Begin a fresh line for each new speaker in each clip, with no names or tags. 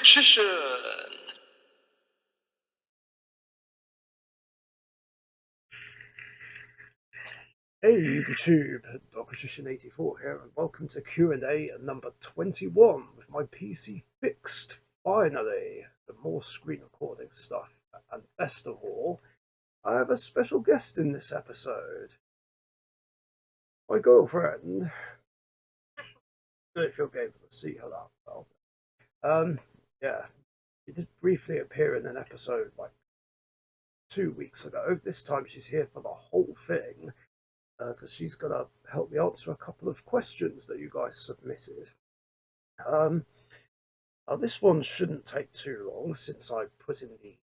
Richician.
Hey YouTube, Richician84 here, and welcome to Q&A number 21 with my PC fixed, finally, the more screen recording stuff, and best of all, I have a special guest in this episode. My girlfriend. I don't know if you'll be able to see her that well. Yeah, she did briefly appear in an episode like 2 weeks ago. This time she's here for the whole thing, because she's going to help me answer a couple of questions that you guys submitted. This one shouldn't take too long since I put in the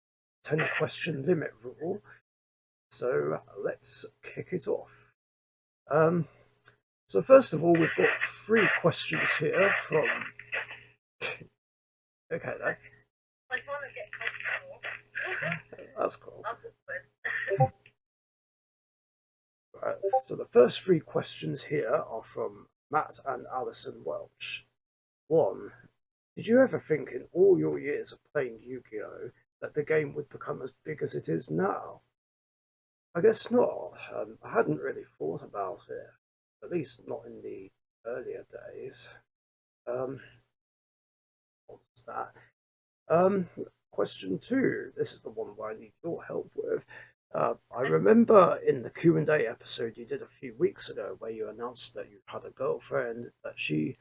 10-question limit rule, so let's kick it off. So first of all, we've got 3 questions here from... Okay, then.
I just want to get comfortable.
That's cool.
I'm awkward.
Right, so the first 3 questions here are from Matt and Alison Welch. 1. Did you ever think in all your years of playing Yu-Gi-Oh! That the game would become as big as it is now? I guess not. I hadn't really thought about it, at least not in the earlier days. What's that? Question 2. This is the one where I need your help with. I remember in the Q&A episode you did a few weeks ago where you announced that you had a girlfriend, that she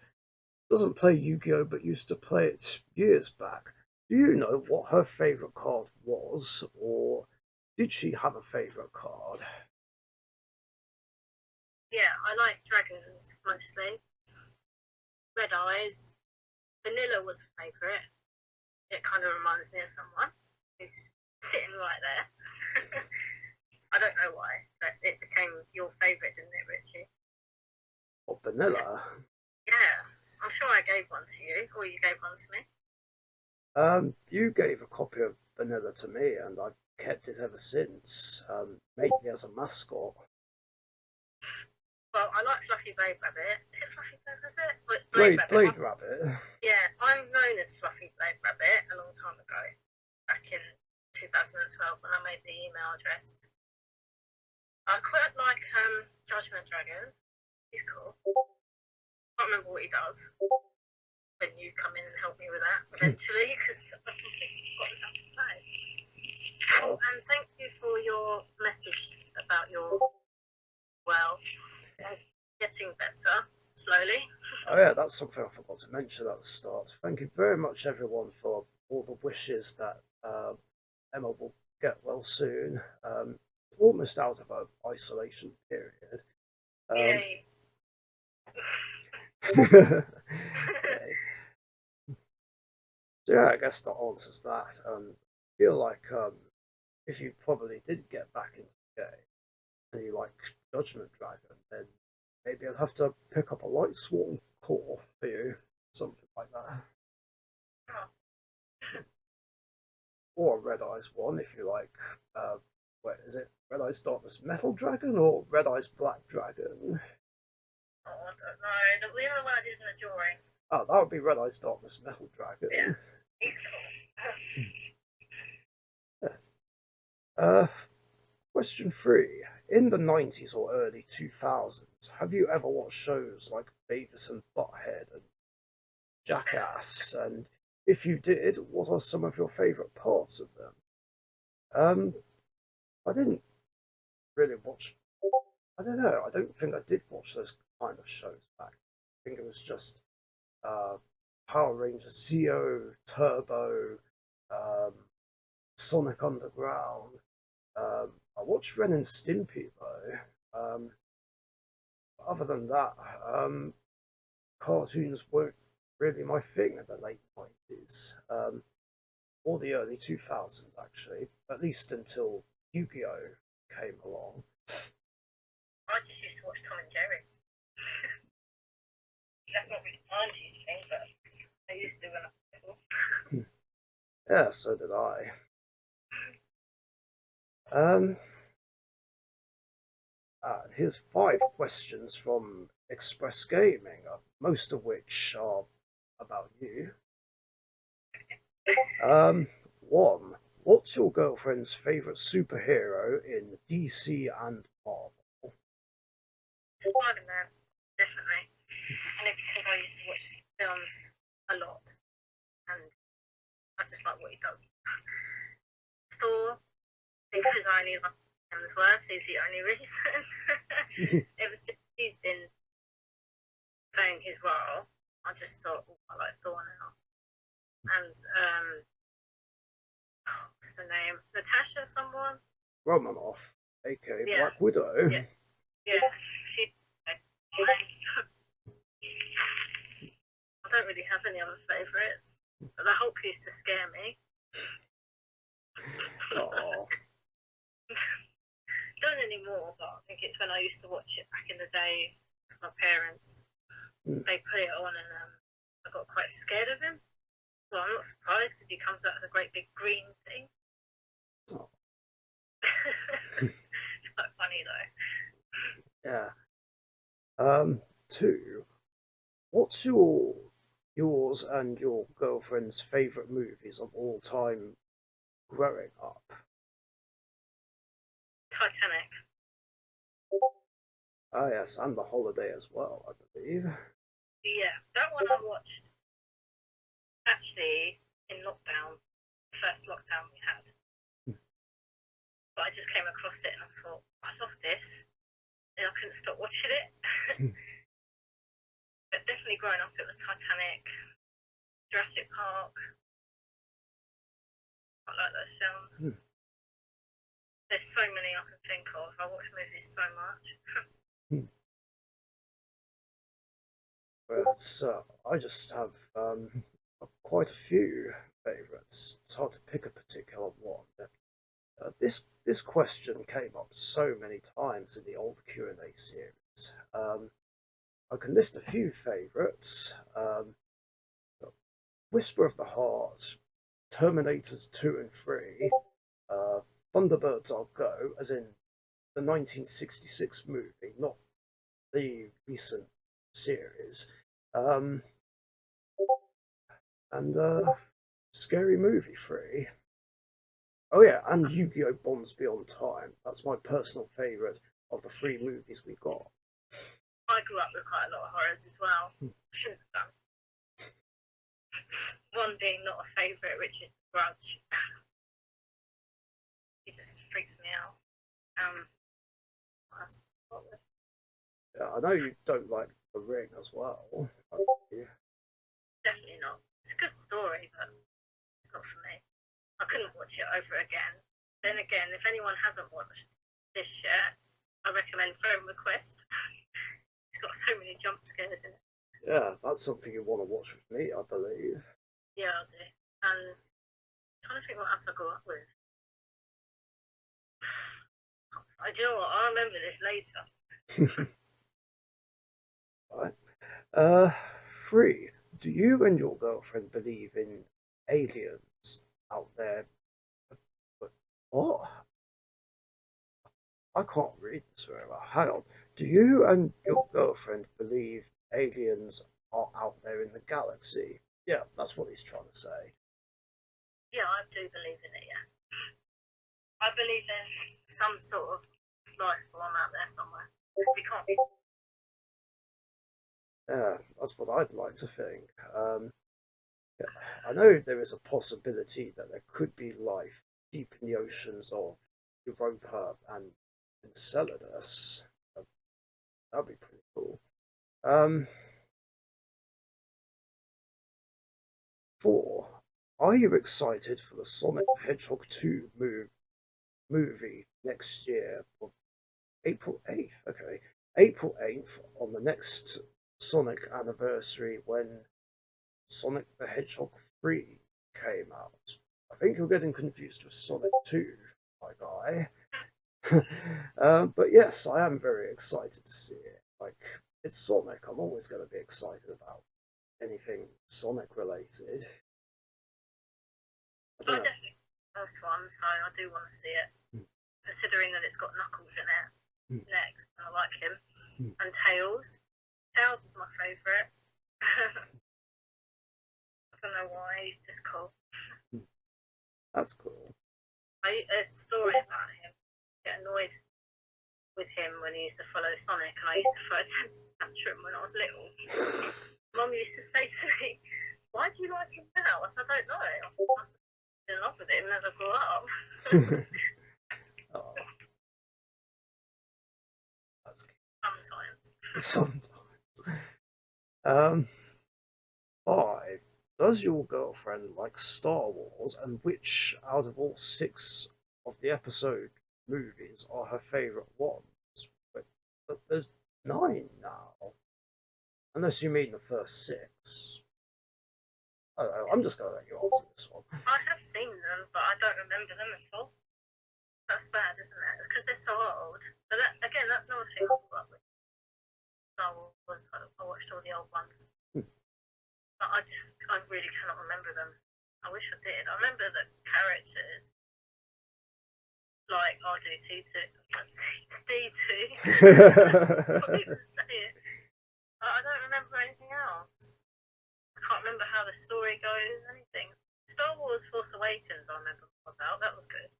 doesn't play Yu-Gi-Oh! But used to play it years back. Do you know what her favourite card was, or did she have a favourite card?
Yeah, I like dragons mostly. Red Eyes. Vanilla was a favourite. It kind of reminds me of someone who's sitting right there. I don't know why, but it became your favourite, didn't it, Richie?
What, Vanilla?
Yeah, I'm sure I gave one to you, or you gave one to me.
You gave a copy of Vanilla to me, and I've kept it ever since, mainly as a mascot.
Well, I like Fluffy Blade Rabbit. Is it Fluffy Blade Rabbit?
Blade Rabbit.
Yeah, I'm known as Fluffy Blade Rabbit a long time ago, back in 2012 when I made the email address. I quite like Judgment Dragon. He's cool. I can't remember what he does when you come in and help me with that eventually, because I've completely forgotten how to play. Oh, and thank you for your message about your, getting better slowly.
Oh yeah, that's something I forgot to mention at the start. Thank you very much everyone for all the wishes that Emma will get well soon. Almost out of her isolation period.
Yay.
So yeah, I guess that answers that. I feel like if you probably did get back into the game and you like Judgment Dragon, then maybe I'd have to pick up a Light Sworn core for you, something like that. Or a Red Eyes one if you like. Wait, is it Red Eyes Darkness Metal Dragon or Red Eyes Black Dragon?
Oh, I don't know. The other one I did in the drawing.
Oh, that would be Red Eyes Darkness Metal Dragon.
Yeah, he's
cool. Question 3. In the 90s or early 2000s, have you ever watched shows like Beavis and Butthead and Jackass? And if you did, what are some of your favourite parts of them? I didn't really watch... I don't know, I don't think I did watch those kind of shows back. I think it was just Power Rangers Zeo, Turbo, Sonic Underground. I watched Ren and Stimpy though. Other than that, cartoons weren't really my thing in the late 90s, or the early 2000s actually, at least until Yu-Gi-Oh! Came along.
I just used to watch Tom and Jerry. That's not really a 90s thing, but I used to when I was little.
Yeah, so did I. Here's 5 questions from Express Gaming, most of which are about you. One. What's your girlfriend's favorite superhero in DC and Marvel?
Spider-Man, definitely. And it's because I used to watch films a lot, and I just like what he does. Thor, because I only like Hemsworth, is the only reason. Ever since he's been playing his role, I just thought, oh, I like Thor now. And what's the name? Natasha, someone?
Romanoff, aka
Yeah,
Black Widow.
yeah, yeah. She. I don't really have any other favourites, but the Hulk used to scare me.
Oh,
Don't anymore, but I think it's when I used to watch it back in the day with my parents. They put it on, and I got quite scared of him. Well, I'm not surprised because he comes out as a great big green thing.
oh.
It's quite funny though.
Yeah. Two. What's yours and your girlfriend's favorite movies of all time growing up?
Titanic.
Ah, yes, and The Holiday as well, I believe.
Yeah, that one I watched actually in lockdown, the first lockdown we had. But I just came across it and I thought, I love this. And I couldn't stop watching it. But definitely growing up, it was Titanic, Jurassic Park. I like those films. There's so many I can think of. I watch movies so much.
But I just have quite a few favourites. It's hard to pick a particular one. This question came up so many times in the old Q&A series. I can list a few favourites. Whisper of the Heart, Terminators 2 and 3, uh, Thunderbirds I'll Go, as in the 1966 movie, not the recent series. Um, and Scary Movie 3. Oh yeah, and Yu-Gi-Oh! Bonds Beyond Time. That's my personal favourite of the three movies we got.
I grew up with quite a lot of horrors as well. Shouldn't have done. One being not a favourite, which is The Grudge. He just freaks me out. Um,
Yeah, I know you don't like The Ring as well.
definitely not. It's a good story, but it's not for me. I couldn't watch it over again. Then again, if anyone hasn't watched this yet, I recommend Phone Request. It's got so many jump scares in it.
Yeah, that's something you want to watch with me, I believe.
Yeah, I do. And I'm trying to think what else I grew up with. Do you know what? I'll remember this later.
Right. Three. Do you and your girlfriend believe in aliens out there? What? I can't read this very well. Hang on. Do you and your girlfriend believe aliens are out there in the galaxy? Yeah, that's what he's trying to say.
Yeah, I do believe in it, yeah. I believe there's some sort of life form out there somewhere. We can't be.
Yeah, that's what I'd like to think. I know there is a possibility that there could be life deep in the oceans of Europa and Enceladus. That'd be pretty cool. Um, 4. Are you excited for the Sonic the Hedgehog 2 movie next year? Well, April 8th, okay. April 8th on the next Sonic anniversary when Sonic the Hedgehog 3 came out. I think you're getting confused with Sonic 2, my guy. But yes, I am very excited to see it. Like, it's Sonic. I'm always going to be excited about anything Sonic related. I
I
don't know.
definitely first one, so I do want to see it. Considering that it's got Knuckles in it next, and I like him. And Tails. Tails is my favourite. I don't know why, he's just cool.
That's cool.
There's a story about him. Get annoyed with him when he used to follow Sonic, and I used to throw a tantrum when I was little. Mum used to say to me, "Why do you like him now?" I said, "I don't know. I was in love with him as I grew up."
Oh, that's
Sometimes.
sometimes. Um, 5. Does your girlfriend like Star Wars, and which out of all 6 of the episode movies are her favourite ones? But there's 9 now, unless you mean the first 6. I don't know, I'm just going to let you answer this one.
I have seen them, but I don't remember them at all. That's bad, isn't it? It's because they're so old. But again, that's another thing I grew up with. Star Wars. I watched all the old ones, but I really cannot remember them. I wish I did. I remember the characters like R2D2, D2. Can't even say it. But I don't remember anything else. I can't remember how the story goes. Anything. Star Wars: Force Awakens. I remember about. That was good.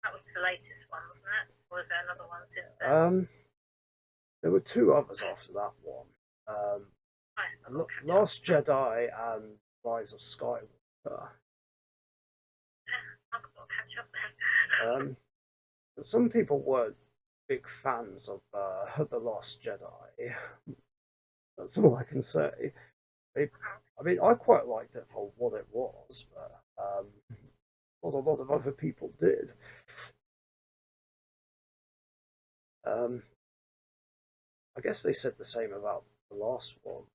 That was the latest one, wasn't it? Or was there another one since then?
There were 2 others after that one. Last Jedi and Rise of Skywalker.
I've got to catch up then.
Some people weren't big fans of The Last Jedi. That's all I can say. I mean, I quite liked it for what it was, but not a lot of other people did. I guess they said the same about the last one.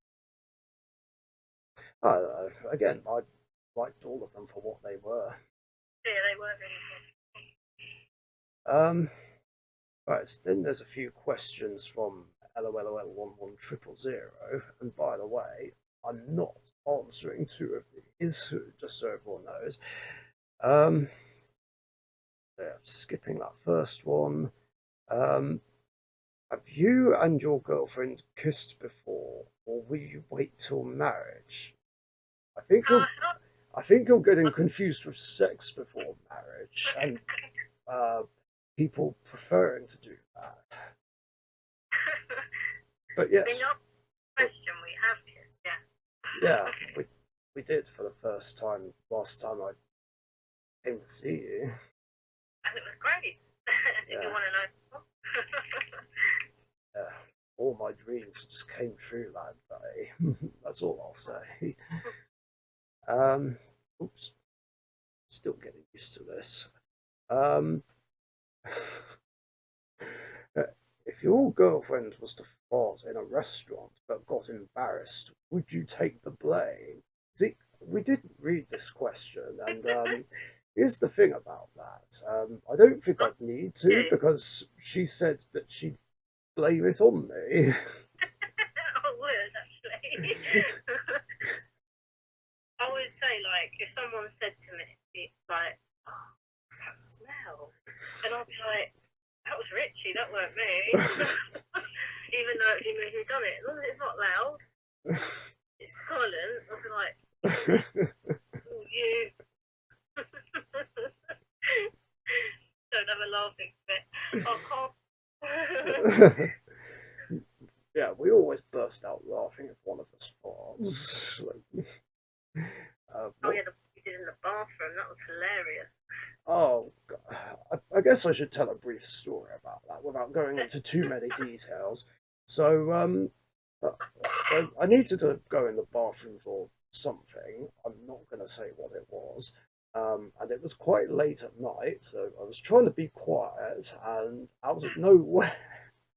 I don't know. Again, I liked all of them for what they were.
Yeah, they were really
Right, then there's a few questions from LOLOL11000, and by the way, I'm not answering 2 of these, just so everyone knows. Yeah, skipping that first one. Um, have you and your girlfriend kissed before, or will you wait till marriage? I think you're, I think you're getting confused with sex before marriage, and people preferring to do that. But yes,
question, we have kissed, yeah.
yeah, we did for the first time last time I came to see you.
And it was great. If you want to know.
Yeah, all my dreams just came true that day. That's all I'll say. Um, oops, still getting used to this. Um, if your girlfriend was to fart in a restaurant but got embarrassed, would you take the blame? See, we didn't read this question, and here's the thing about that. I don't think I'd need to because she said that she'd blame it on me.
I would, actually. I would say, like, if someone said to me, like, oh, what's that smell? And I'd be like, that was Richie, that weren't me. Even though you know who done it, as long as it's not loud, it's silent. I'll be like, oh, you. Don't have a laughing fit.
Yeah, we always burst out laughing if one of us farts.
Oh yeah, we did in the bathroom. That was hilarious.
Oh, I guess I should tell a brief story about that without going into too many details. So, uh, so I needed to go in the bathroom for something. I'm not going to say what it was. And it was quite late at night, so I was trying to be quiet, and out of nowhere,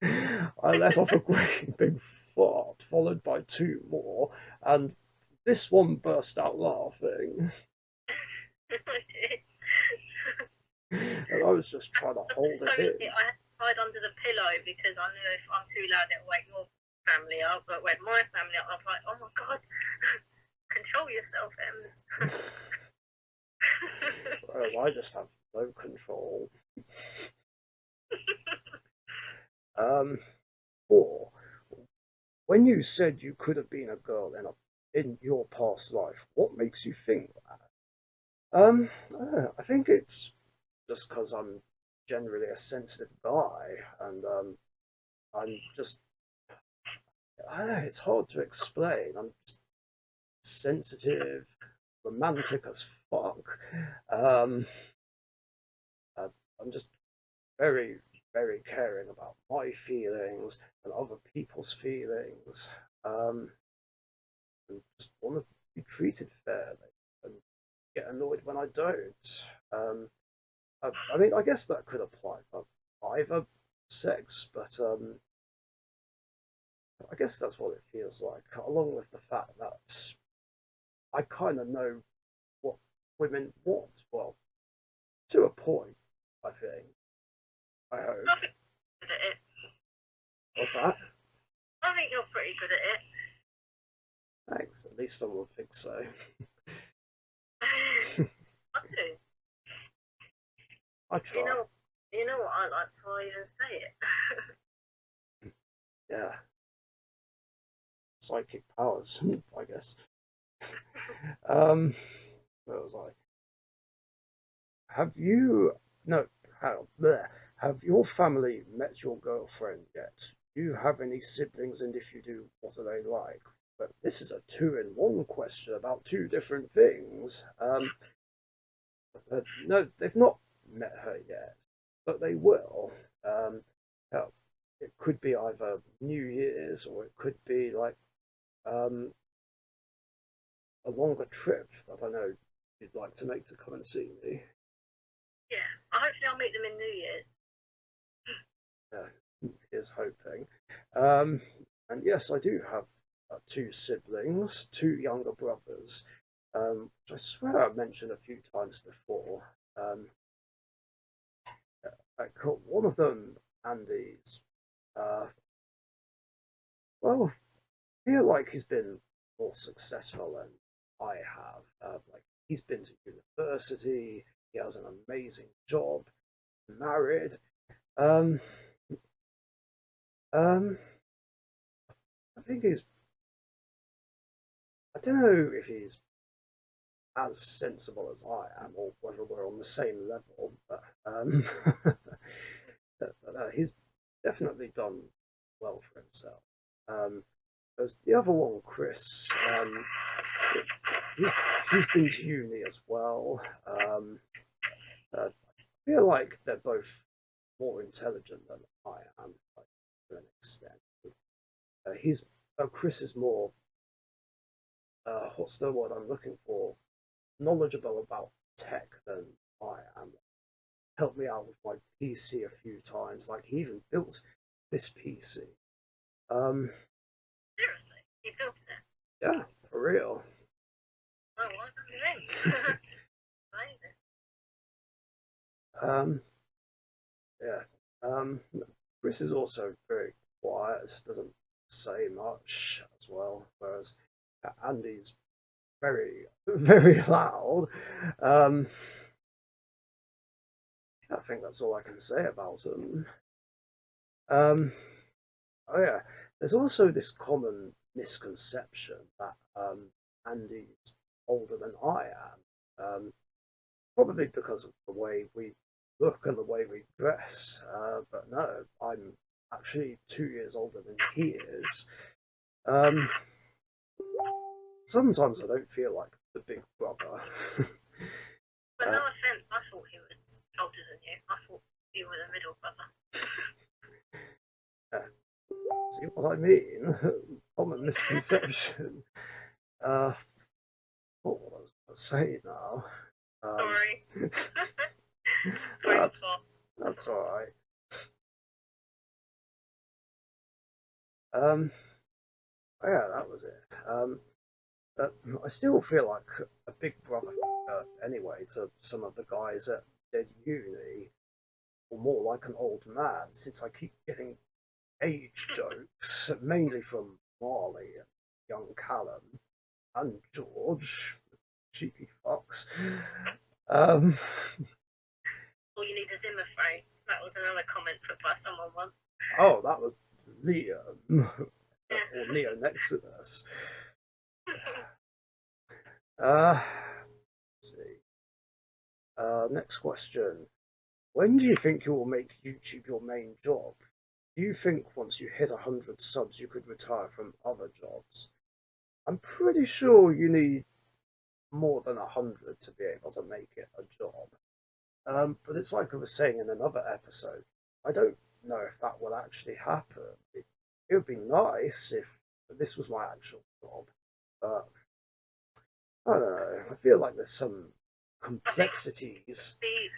I let off a great big fart, followed by 2 more, and this one burst out laughing. And I was just trying to hold it in.
I had to hide under the pillow because I knew if I'm too loud, it'll wake your family up. But when my family up, I'm like, oh my god, control yourself, Ems.
Whereas I just have no control. Um, or when you said you could have been a girl in your past life, what makes you think that? I don't know. I think it's just because I'm generally a sensitive guy, and I'm just I don't know. It's hard to explain. I'm just sensitive, romantic as fuck. Um, uh, I'm just very, very caring about my feelings and other people's feelings, um, and just want to be treated fairly and get annoyed when I don't. Um, I mean, I guess that could apply for either sex, but I guess that's what it feels like, along with the fact that I kind of know what women want. Well, to a point, I think. I hope.
I think you're good at it.
What's that?
I think you're pretty good at it.
Thanks. At least someone thinks so.
I do.
I
You
try.
know, you know what I like before I even say it.
Yeah. Psychic powers, I guess. Where was I? Have you? No. How? Bleh. Have your family met your girlfriend yet? Do you have any siblings, and if you do, what are they like? But this is a two-in-one question about two different things. No, they've not met her yet, but they will. Um, hell, it could be either New Year's or it could be like um, a longer trip that I know you'd like to make to come and see me.
Yeah. Hopefully I'll meet them in New Year's.
Here's hoping. Um, and yes, I do have two siblings, two younger brothers, which I swear I've mentioned a few times before. Um, one of them, Andy's, uh, well, I feel like he's been more successful than I have. Like he's been to university, he has an amazing job, married. Um, um, I think he's. I don't know if he's as sensible as I am, or whether we're on the same level. But he's definitely done well for himself. There's the other one, Chris. He, he's been to uni as well. I feel like they're both more intelligent than I am, like, to an extent. He's Chris is more what's the word I'm looking for? Knowledgeable about tech than I am. Helped me out with my PC a few times. Like he even built this PC. Um,
Seriously, he built it.
yeah, for real.
Oh, what do you mean? Amazing.
Um, yeah. Chris is also very quiet. Doesn't say much as well. Whereas Andy's very, very loud. Um, I think that's all I can say about him. Um, oh yeah, there's also this common misconception that Andy's older than I am. Probably because of the way we look and the way we dress. But no, I'm actually 2 years older than he is. Um, Sometimes I don't feel like the big brother.
But
uh,
no offense, I thought he was older than you. I thought you were the middle brother.
uh, See what I mean? Common misconception. Uh, what was I going to say now? Um,
Sorry. Brain
that's
fart.
that's all right. Um, yeah, that was it. But I still feel like a big brother anyway to some of the guys at dead uni, or more like an old man, since I keep getting age jokes, mainly from Marley and young Callum and George, cheeky fox. Um,
All you need is Zimmer frame. That was another comment put by someone once.
oh, that was Liam, or
Yeah.
Neo Nexus. Uh, let's see. Next question. When do you think you will make YouTube your main job? Do you think once you hit 100 subs you could retire from other jobs? I'm pretty sure you need more than 100 to be able to make it a job. But it's like I was saying in another episode, I don't know if that will actually happen. It would be nice if this was my actual job, but I don't know. I feel like there's some
I think
complexities.
the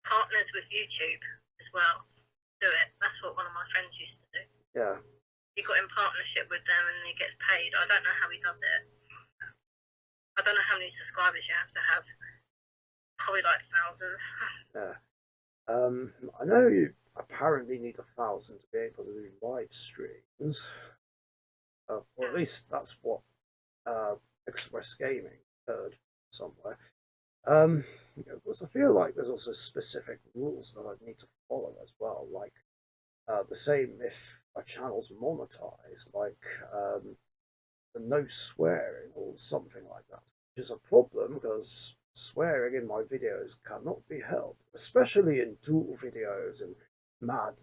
partners with YouTube as well do it. That's what one of my friends used to do.
Yeah.
He got in partnership with them and he gets paid. I don't know how he does it. I don't know how many subscribers you have to have. Probably like thousands.
Yeah. I know you apparently need 1,000 to be able to do live streams, or at least that's what uh, Express Gaming heard somewhere. Because I feel like there's also specific rules that I need to follow as well, like the same if a channel's monetized, like the no swearing or something like that, which is a problem because swearing in my videos cannot be helped, especially in dual videos and mad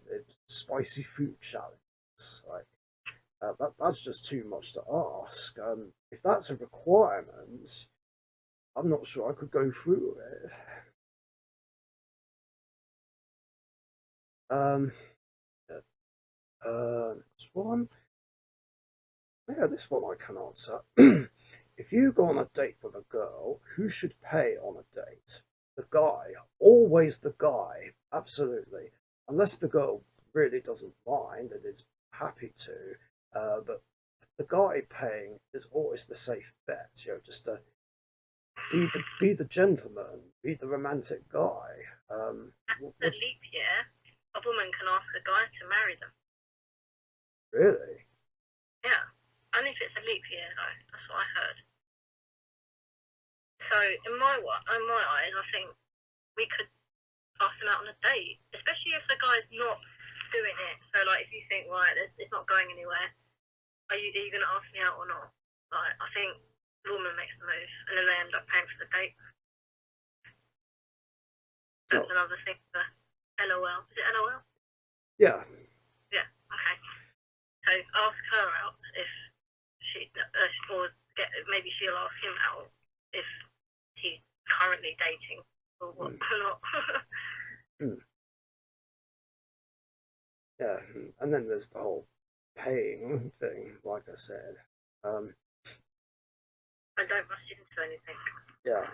spicy food challenges. Like that's just too much to ask. If that's a requirement, I'm not sure I could go through it. Um, Next one. Yeah, this one I can answer. If you go on a date with a girl, who should pay on a date? The guy. Always the guy. Absolutely. Unless the girl really doesn't mind and is happy to. But the guy paying is always the safe bet. Just to be the gentleman, be the romantic guy.
The leap year, a woman can ask a guy to marry them.
Really?
Yeah. Only if it's a leap year though. That's what I heard. So in my eyes, I think we could ask them out on a date, especially if the guy's not doing it. So like, if you think right, it's not going anywhere, are you going to ask me out or not? Like, I think the woman makes the move, and then they end up paying for the date. That's
Oh,
another thing. For LOL. Is it LOL?
yeah.
Yeah. Okay. So ask her out if she, or maybe she'll ask him out if he's currently dating or what
Mm,
or not.
mm, yeah. And then there's the whole paying thing, like I said. Um,
I don't rush into anything.
yeah.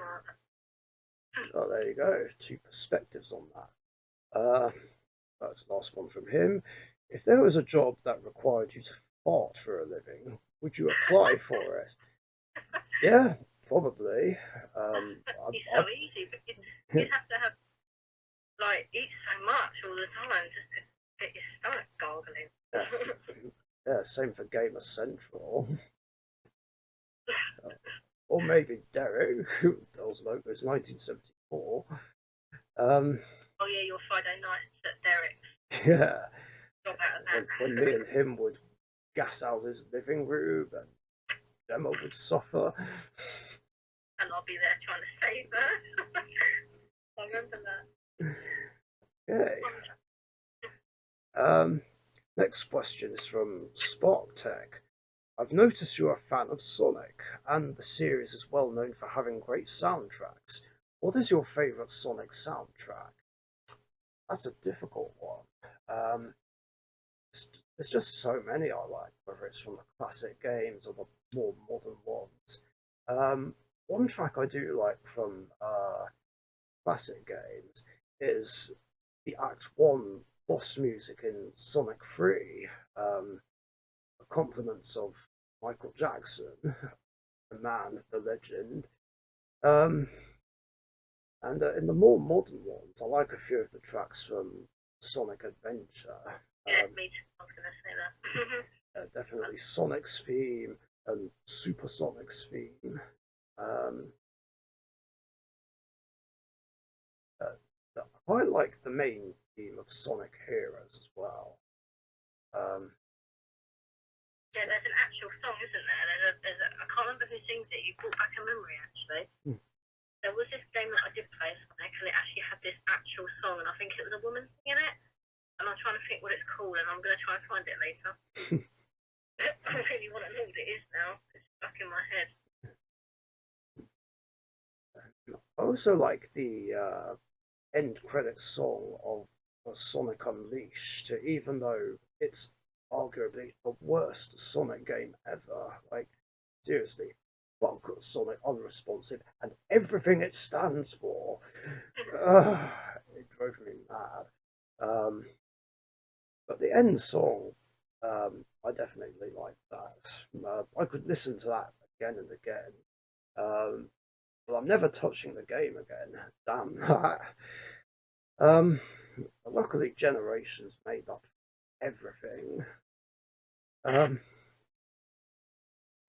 Oh, there you go. Two perspectives on that. That's the last one from him. If there was a job that required you to fart for a living, would you apply for it? Yeah, probably.
It's so easy, but you'd have to have like eat so much all the time just to get your stomach gargling.
yeah, yeah, same for Gamer Central. Or maybe Derek, who those logos 1974. Um,
Oh yeah, your Friday nights at Derek's.
yeah,
Not out of that.
when me and him would gas out his living room and Gemma would suffer.
And I'll be there trying to save her. I remember that.
Okay. Um, Next question is from Spark Tech. I've noticed you're a fan of Sonic, and the series is well known for having great soundtracks. What is your favourite Sonic soundtrack? That's a difficult one. Um, there's just so many I like, whether it's from the classic games or the more modern ones. One track I do like from classic games is the Act 1 boss music in Sonic 3, compliments of Michael Jackson, the man, the legend. Um, and in the more modern ones, I like a few of the tracks from Sonic Adventure.
Yeah, me too. I was going to say that.
Definitely Sonic's theme and Supersonic's theme. Um, I quite like the main theme of Sonic Heroes as well. Um,
Yeah, there's an actual song, isn't there? I can't remember who sings it. You brought back a memory, actually. there was this game that I did play, Sonic, and it actually had this actual song, and I think it was a woman singing it. And I'm trying to think what it's called, and I'm going to try and find it later. I really want to know what it is now. It's stuck in my head.
I also like the end credits song of Sonic Unleashed, even though it's arguably the worst Sonic game ever. Like, seriously, fuck Sonic Unresponsive and everything it stands for. Uh, it drove me mad. Um, but the end song, I definitely like that. I could listen to that again and again. Um, but I'm never touching the game again. Damn that. Um, Luckily, Generations made up everything. Um,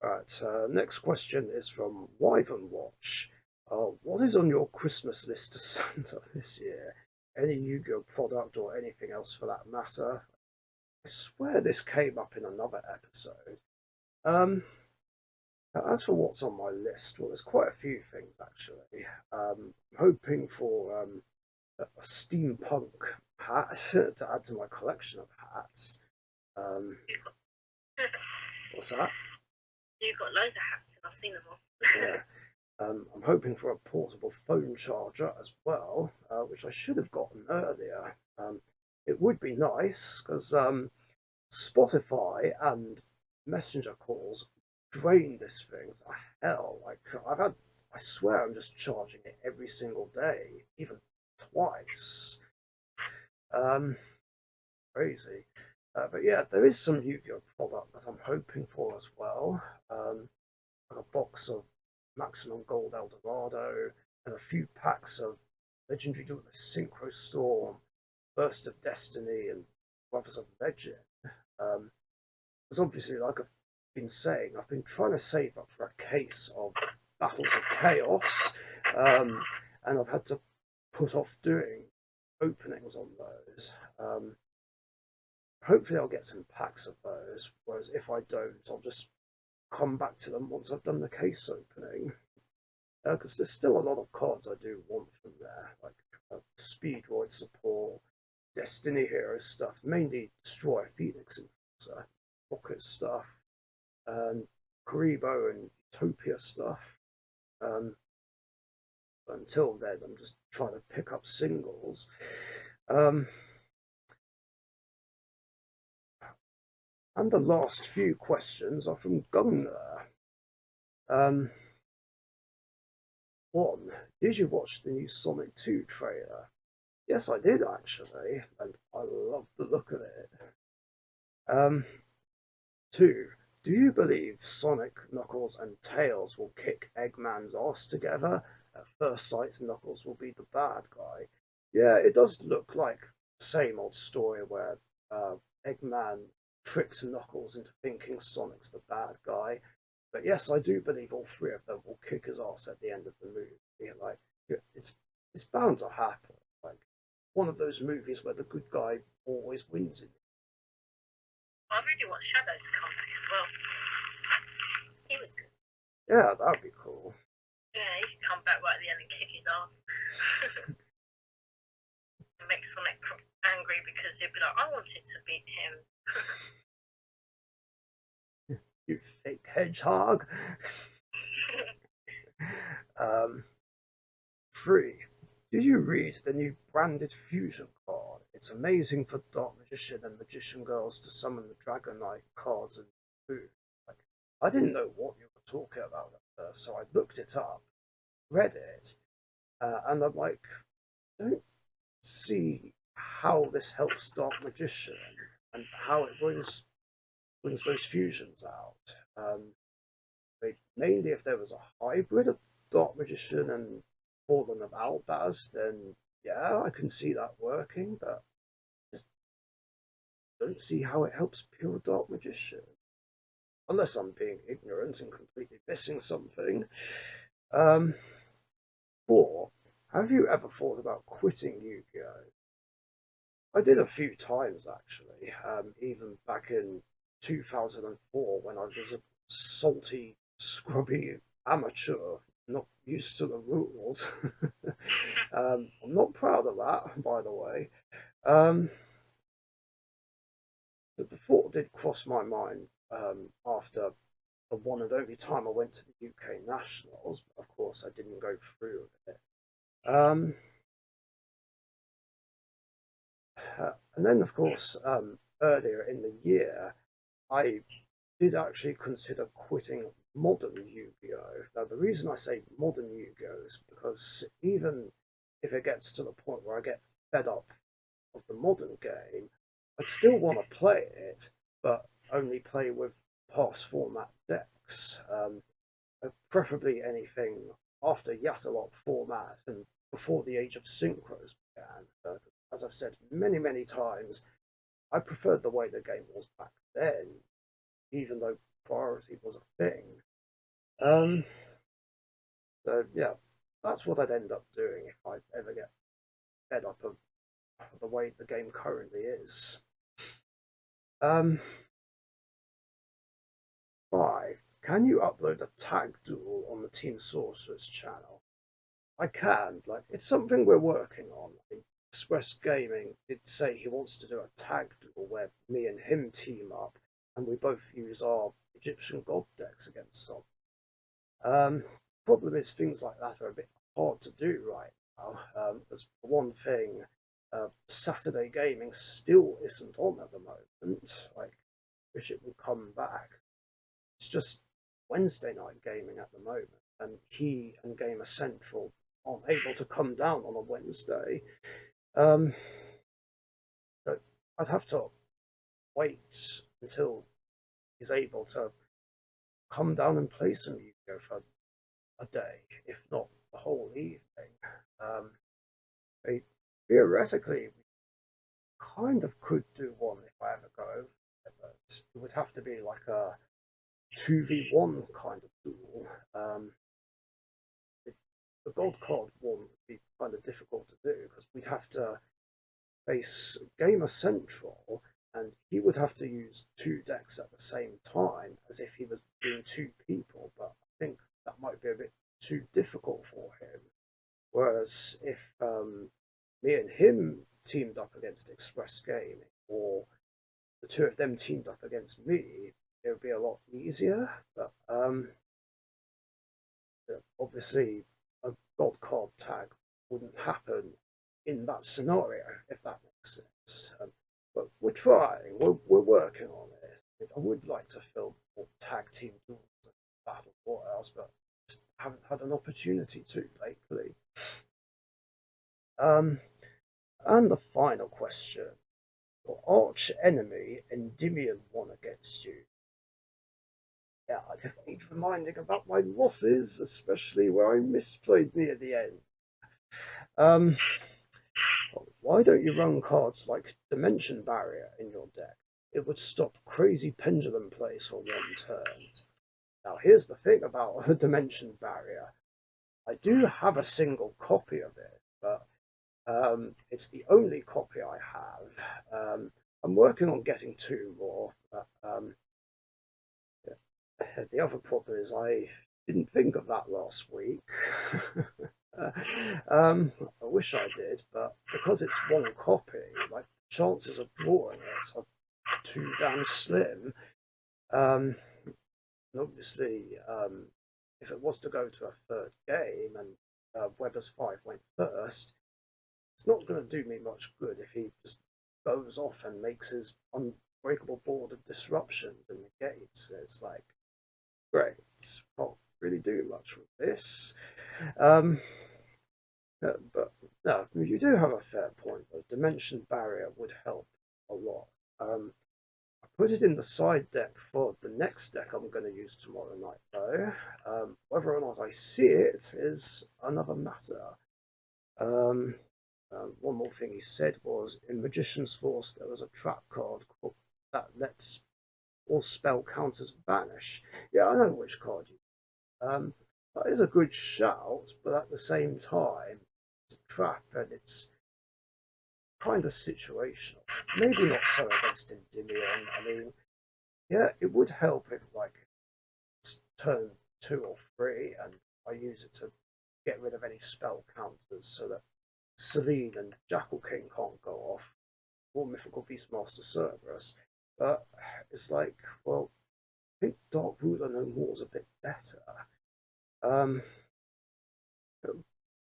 right, next question is from Wyvern Watch. What is on your Christmas list to Santa this year? Any Yu-Gi-Oh product or anything else for that matter? I swear this came up in another episode. Um, as for what's on my list, well, there's quite a few things actually. I'm hoping for a steampunk hat to add to my collection of hats. Um, what's that?
You've got loads of hats, and I've seen them all.
Yeah. I'm hoping for a portable phone charger as well, which I should have gotten earlier. It would be nice because Spotify and messenger calls drain this thing. So hell, like I swear I'm just charging it every single day, even twice. Um, Crazy. But yeah, there is some Yu-Gi-Oh product that I'm hoping for as well. Like a box of Maximum Gold Eldorado and a few packs of Legendary Duelist Synchro Storm, Burst of Destiny, and Brothers of Legend. Because obviously, like I've been saying, I've been trying to save up for a case of Battles of Chaos, um, and I've had to put off doing openings on those. Hopefully, I'll get some packs of those. Whereas if I don't, I'll just come back to them once I've done the case opening. Because there's still a lot of cards I do want from there, like Speedroid support, Destiny Hero stuff, mainly Destroy Phoenix Enforcer, Pocket stuff, and Karibo and Utopia stuff. Um, until then, I'm just trying to pick up singles. Um, and the last few questions are from Gunner. Um, one, did you watch the new Sonic 2 trailer? Yes, I did actually, and I love the look of it. Um, Two, do you believe Sonic, Knuckles, and Tails will kick Eggman's ass together? At first sight, Knuckles will be the bad guy. Yeah, it does look like the same old story where Eggman tricked Knuckles into thinking Sonic's the bad guy. But yes, I do believe all three of them will kick his ass at the end of the movie. Like, it's bound to happen. Like one of those movies where the good guy always wins in.
I really want Shadows to come back as well. He was good.
Yeah, that'd be cool.
Yeah, he could come back right at the end and kick his ass. And make Sonic angry because he'd be like, I wanted to beat him.
You fake hedgehog. um, Three. Did you read the new branded fusion card? It's amazing for Dark Magician and Magician Girls to summon the Dragon Knight cards and food. Like, I didn't know what you were talking about at first, so I looked it up, read it, and I'm like, don't see how this helps Dark Magician and how it brings those fusions out. Mainly if there was a hybrid of Dark Magician and Fallen of Albaz, then yeah, I can see that working, but just don't see how it helps pure Dark Magician. Unless I'm being ignorant and completely missing something. Um, Four, have you ever thought about quitting Yu-Gi-Oh? I did a few times actually, even back in 2004 when I was a salty, scrubby amateur not used to the rules. I'm not proud of that, by the way. Um, but the thought did cross my mind after the one and only time I went to the UK Nationals. But of course, I didn't go through with it. And then, of course, earlier in the year, I did actually consider quitting modern Yu-Gi-Oh! Now, the reason I say modern Yu-Gi-Oh! Is because even if it gets to the point where I get fed up of the modern game, I'd still want to play it, but only play with past format decks. Preferably anything after Yatalot format and before the age of synchros began. As I've said many, many times, I preferred the way the game was back then, even though priority was a thing. Um, so yeah, that's what I'd end up doing if I ever get fed up of the way the game currently is. Um, 5. Can you upload a tag duel on the Team Sorcerers channel? I can. Like, it's something we're working on. Express Gaming did say he wants to do a tag duel where me and him team up, and we both use our Egyptian god decks against some. Problem is, things like that are a bit hard to do right now. Because for one thing, Saturday gaming still isn't on at the moment. Like, wish it would come back. It's just Wednesday night gaming at the moment, and he and Gamer Central aren't able to come down on a Wednesday. Um, but I'd have to wait until he's able to come down and play some Yu-Gi-Oh for a day, if not the whole evening. Um, Theoretically, we kind of could do one if I ever go over there, but it would have to be like a 2v1 kind of duel. The gold card one would be kind of difficult to do because we'd have to face Gamer Central and he would have to use two decks at the same time as if he was doing two people, but I think that might be a bit too difficult for him. Whereas if me and him teamed up against Express Gaming, or the two of them teamed up against me, it would be a lot easier. But obviously, a gold card tag wouldn't happen in that scenario, if that makes sense. But we're trying, we're working on it. I would like to film more tag team duels and battle royals, but just haven't had an opportunity to lately. Um, and the final question. Your arch enemy, Endymion, won against you. Yeah, I don't need reminding about my losses, especially where I misplayed near the end. Um, why don't you run cards like Dimension Barrier in your deck? It would stop crazy pendulum plays for one turn. Now, here's the thing about a Dimension Barrier. I do have a single copy of it, but it's the only copy I have. I'm working on getting two more, but the other problem is I didn't think of that last week. I wish I did, but because it's one copy, like chances of drawing it are too damn slim. Um, and obviously, if it was to go to a third game and Weber's 5 went first, it's not going to do me much good if he just goes off and makes his unbreakable board of disruptions and negates. It's like, great, can't really do much with this. Um, but no, you do have a fair point. The dimension barrier would help a lot. I put it in the side deck for the next deck I'm going to use tomorrow night, though. Whether or not I see it is another matter. Um, one more thing he said was in Magician's Force there was a trap card that lets all spell counters vanish. Yeah, I know which card you. That is a good shout, but at the same time, it's a trap and it's kind of situational. Maybe not so against Endymion. I mean, yeah, it would help if like it's turn 2 or 3 and I use it to get rid of any spell counters so that Celine and Jackal King can't go off, or Mythical Beastmaster Cerberus. But it's like, well, I think Dark Ruler No More is a bit better. Um,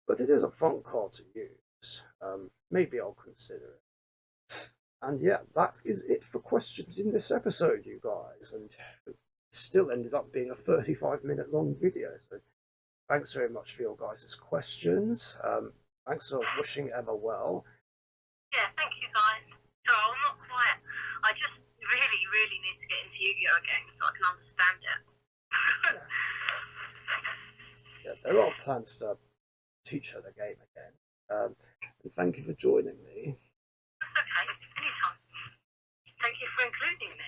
but it is a fun card to use. Maybe I'll consider it. And yeah, that is it for questions in this episode, you guys. And it still ended up being a 35-minute long video. So thanks very much for your guys' questions. Thanks for wishing Emma well.
Yeah, thank you guys. So I'm not quite. I just really, really need to get into Yu-Gi-Oh again so I can understand it.
Yeah, there are plans to teach her the game again. And thank you for joining me.
That's okay. Anytime. Thank you for including me.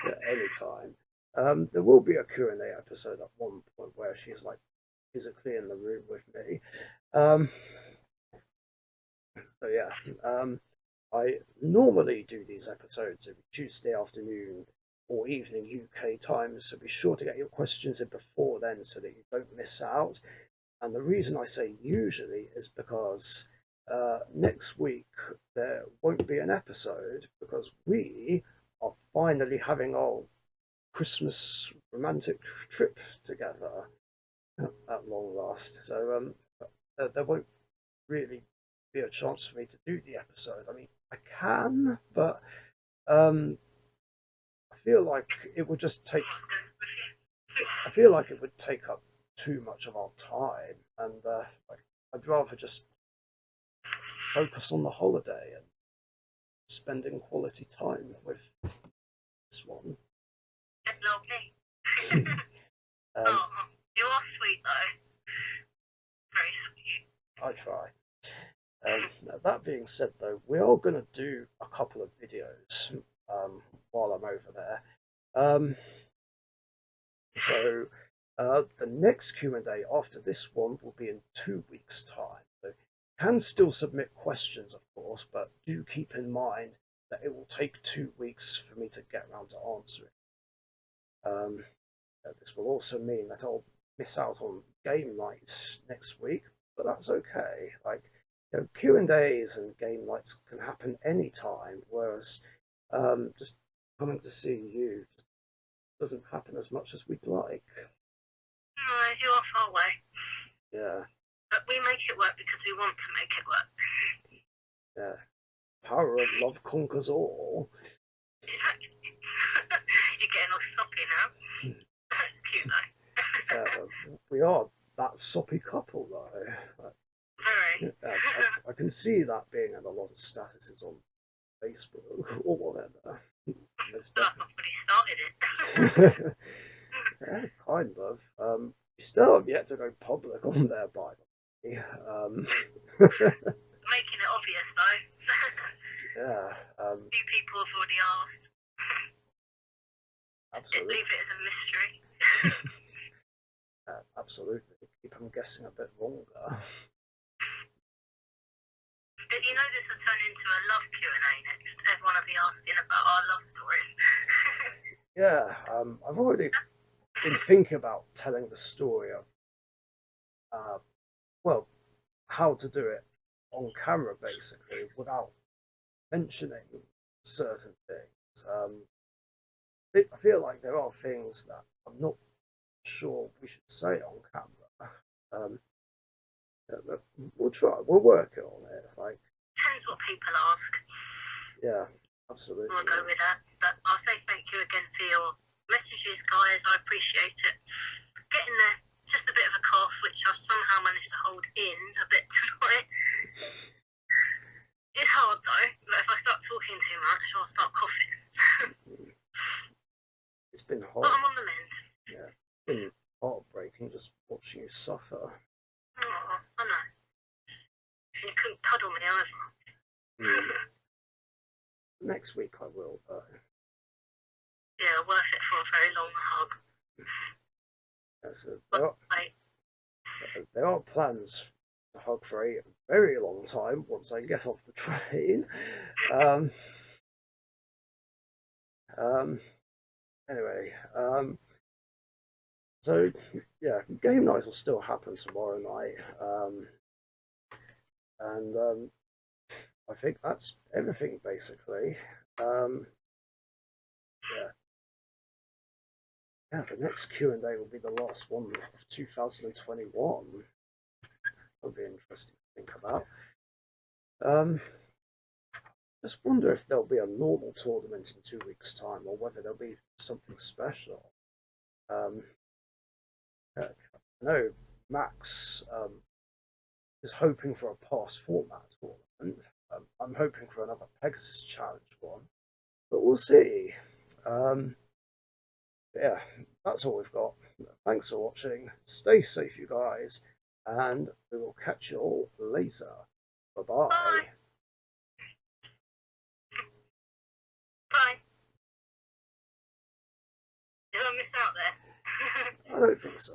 Yeah, anytime. There will be a Q&A episode at one point where she's like physically in the room with me. So yeah, I normally do these episodes every Tuesday afternoon or evening UK time, so be sure to get your questions in before then so that you don't miss out. And the reason I say usually is because next week there won't be an episode because we are finally having our Christmas romantic trip together at long last. So there won't really be a chance for me to do the episode. I mean, I can, but I feel like it would just take. I feel like it would take up too much of our time, and I'd rather just focus on the holiday and spending quality time with this one.
Lovely. Oh, you are sweet though. Very sweet.
I try. That being said, though, we are going to do a couple of videos while I'm over there. So the next Q&A after this one will be in 2 weeks' time. So you can still submit questions, of course, but do keep in mind that it will take 2 weeks for me to get around to answering. This will also mean that I'll miss out on game night next week, but that's okay. Like, Q&As and game nights can happen anytime, whereas just coming to see you just doesn't happen as much as we'd like.
No, you are far away.
Yeah.
But we make it work because we want to make it work.
Yeah. Power of love conquers all.
Exactly. You're getting all soppy now. That's cute though.
We are that soppy couple though.
Very.
I can see that being in a lot of statuses on Facebook or whatever.
I've already started it.
Yeah, kind of. You still have yet to go public on there, by the way.
Making it obvious though.
Yeah.
A few people have already asked.
Absolutely.
Leave it as a mystery.
Absolutely. Keep them guessing a bit longer.
But you know this will turn into a love Q&A next. Everyone will be asking about our love stories.
Yeah, I've already been thinking about telling the story of, well, how to do it on camera, basically, without mentioning certain things. I feel like there are things that I'm not sure we should say on camera. We'll try. We'll work it on it. Like,
Depends what people ask.
yeah, absolutely.
I'll go with that. But I'll say thank you again for your messages, guys. I appreciate it. Getting there. Just a bit of a cough, which I've somehow managed to hold in a bit tonight. It's hard though. But if I start talking too much, I'll start coughing.
It's been hard.
But I'm on the mend.
Yeah, it's been heartbreaking just watching you suffer.
Oh, I know. You couldn't cuddle me either.
Next week I will, though.
Yeah, worth it for a very long hug.
Yeah, so there are plans to hug for a very long time once I get off the train. Anyway, So yeah, game night will still happen tomorrow night, and I think that's everything basically. Um, yeah, yeah. The next Q&A will be the last one of 2021. That'll be interesting to think about. Um, just wonder if there'll be a normal tournament in 2 weeks' time, or whether there'll be something special. Um, I know Max is hoping for a past format tournament. I'm hoping for another Pegasus Challenge one, but we'll see. Um, yeah, that's all we've got. Thanks for watching. Stay safe, you guys, and we will catch you all later. Bye bye.
Bye. Bye. Did I miss out there?
I don't think so.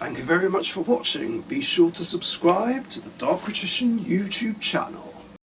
Thank you very much for watching. Be sure to subscribe to the Richician YouTube channel.